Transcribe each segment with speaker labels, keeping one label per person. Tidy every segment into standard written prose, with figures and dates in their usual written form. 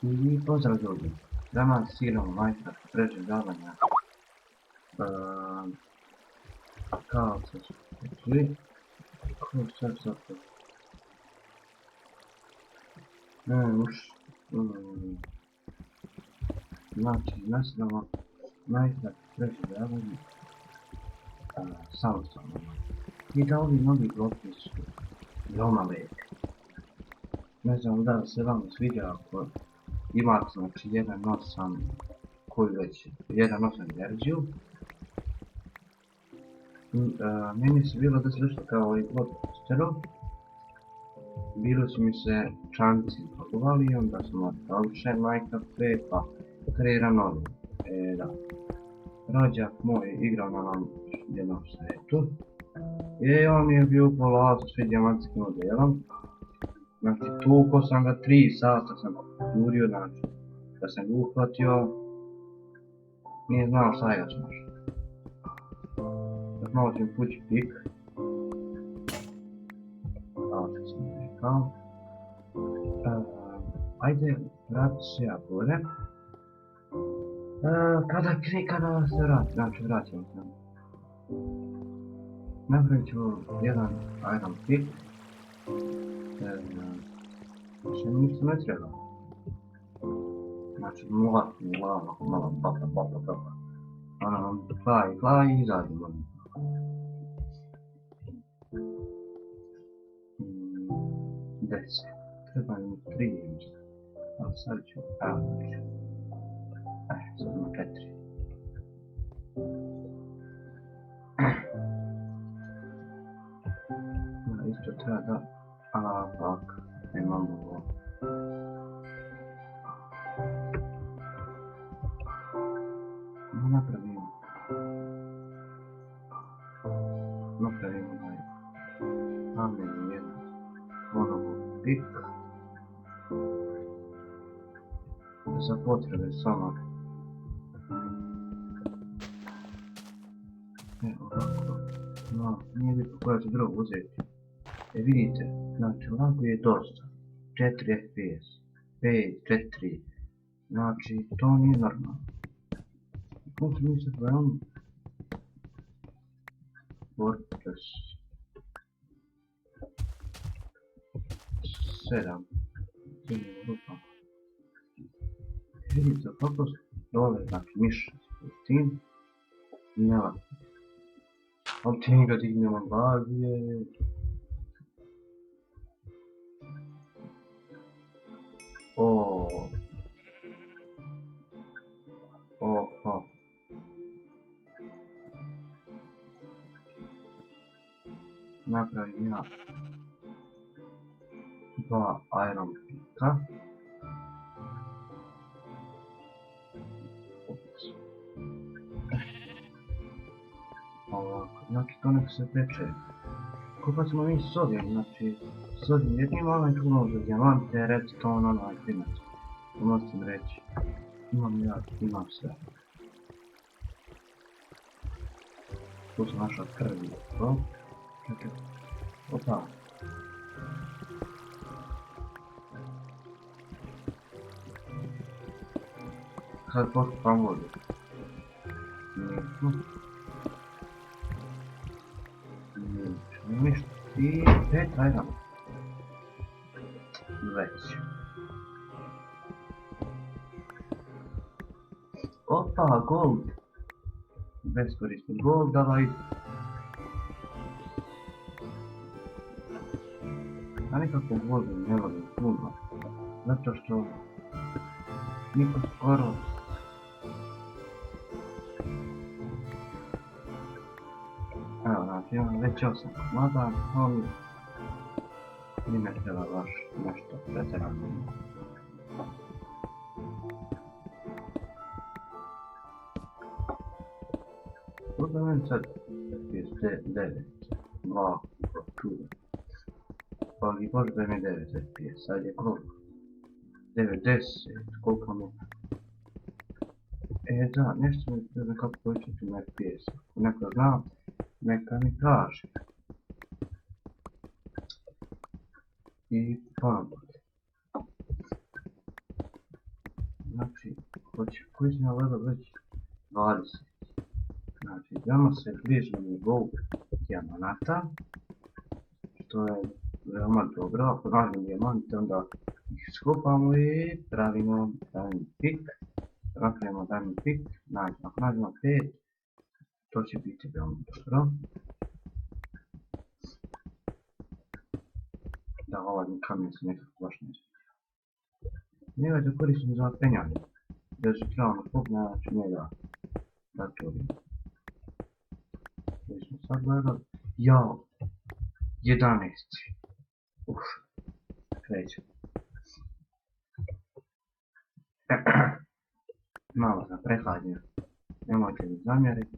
Speaker 1: I pozdrav ljudi, danas igramo Minecraft prezivljavanja kao se svi, ko sad zato, znači nastavljamo Minecraft prezivljavanje samostalno. I da ovi novi bloki su veoma lepi. Ne znam da se vam sviđa ako imate znači 1.8 koju već 1.8 verziju. Meni se bilo da se nešto kao i podstero. Bilo su mi se čanci pakovali i onda sam otpravšen Minecraft 5 pa kreiram novi. Da. Rođak moj igrao na nam jednom svetu. I on je bio u polazu s dijamantskim modelom. Znači tuko sam ga 3 sata sam jurio, znači da sam ga uhvatio, nije znao šta još može. Sad malo ću pući pik. Kao što sam rekao. Ajde, vratit se ja gore. Kada se vrati, znači vraćam se. Napravit ću jedan iron pik. Više mi ništa ne treba. Znači malo bapa. Ono, klaj i izađemo. Deset. Treba mi 3 isto. Ali sad ću, sad ima 4. Isto treba da, pak, nemamo ovo. Napravimo ovaj kamen jedan ponovo pik za potrebe samo ovako, no, nije bitno koja ću drugo uzeti. Vidite, znači ovako je dosta 4 fps 5, 4, znači to nije normalno. Kako mi se pravimo Fortress 7 vidite kako dole, znači miš s tim nema ali tim ga dignemo bagije napravim ja 2 iron pika. Ovako, znači to nek se peče. Koliko ćemo mi s ovim, znači s ovim jednim onaj tu može dijamante, redstone, onaj primac. Možete reći, imam sve. Tu sam našao prvi blok. Čekaj, opa. Sad potkupam vodu. Ništa. I 5 iron. Već. Opa, gold. Beskorisni gold, davaj. A nekako vodu ne volim puno. Zato što niko skoro evo, znači imam već 8 komada, ali mi ne treba baš nešto pretjerano. Možda meni sad FPS 9, 2, 2, ali možda mi 9 FPS, sad je koliko? 90, koliko mi? Da, nešto mi ne znam kako povećati na FPS, ako neko zna, neka mi kaže. I ponovno. Znači, koji sam ja level već 20. Znači, veoma se bližimo nivou dijamanata, što je veoma dobro. Ako nađemo dijamante, onda ih skupamo i pravimo diamond pik. Napravimo diamond pik, ako nađemo 5, to će biti veoma dobro. Da, ovaj kamen se nekako baš ne sviđa. Njega da koristim za penjanje. Da se trebamo popne, znači njega da turim. Koji smo sad gledali. Jao! 11. Krećem. Malo sam prehlađen. Nemojte mi zamjeriti.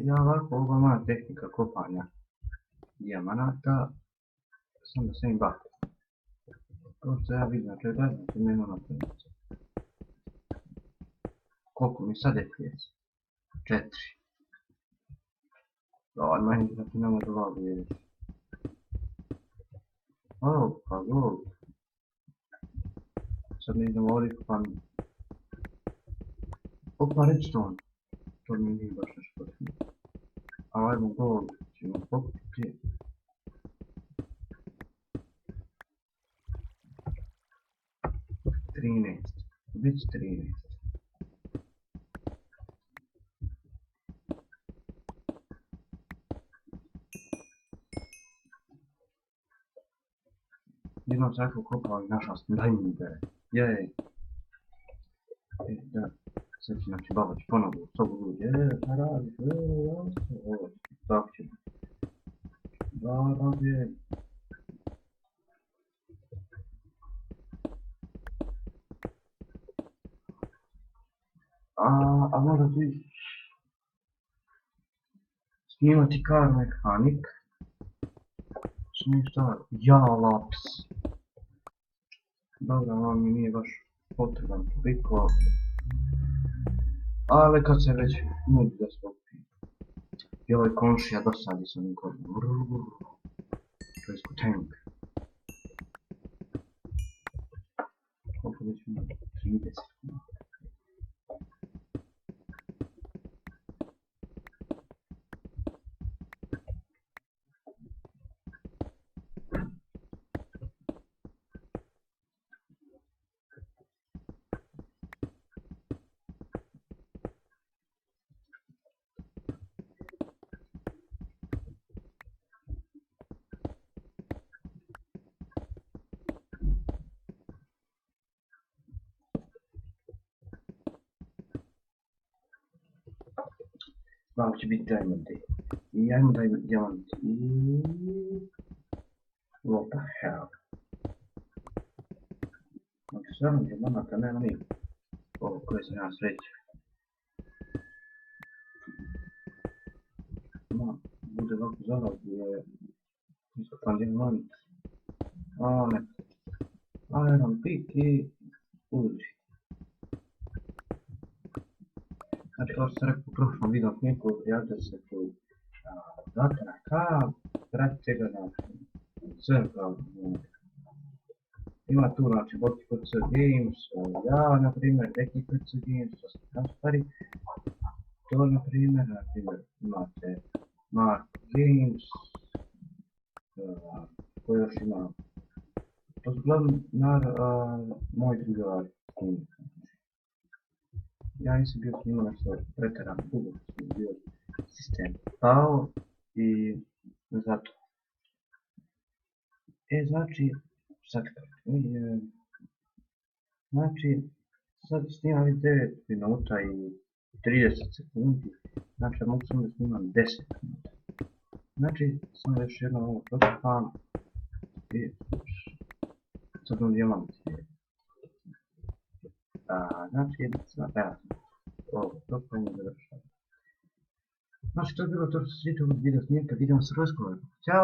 Speaker 1: Ja ovako, ovo je moja tehnika kopanja dijamanata. Sam da se im bavim. Kao što ja vidim, znači gledajte mene na prenicu. Koliko mi sad je prijec? 4. Ovo meni znači nema da lagu vidjeti. O, pa gold. Sad ne idemo ovdje kopanje. Opa, redstone. To mi nije baš nešto potrebno. A ajmo gold, ćemo pokupiti. Već 13. Jednom se jako kopao i našao sam diamante. Jej. Da, sad će znači baba će ponovo u sobu ljudi. Šta radiš? Ovo, tako će. Da, radi. A možda ti snimati car mechanic. Šta? Ja, laps. Dobro, on mi nije baš potreban toliko. Ali kad se već nudi da se opije. I ovaj komšija dosadi sa onim kodom. To je tank. Koliko već ima? 30. Malo će biti diamanti. I ajmo diamanti. What the hell? Znači sve vam diamanta nema ni. Ovo koje sam ja srećio. No, bude ovako zavod gdje je iskopan diamant. A ne. Iron pik i uđi. Znači, kao što sam rekao u prošlom video snimku, prijavite se tu date na kanal, pratite ga na sve kao ima tu, znači, ep.2 games, ja, na primjer, ep.2 games, to su transferi, to, na primjer, imate Mark Games, koji još ima, to su glavni moj drugari snimati. Ja nisam bio snimao nešto pretjerano dugo, što je bio sistem pao i zato. Znači, sad sad snimam 9 minuta i 30 sekundi, znači mogu sam da snimam 10 minuta. Znači, samo još jedno ovo protipam i sad on diamant je. Znači, ovo propanje završava. Znači, to je bilo to što se tiče ovog video snimka, vidimo se razgovor. Ćao!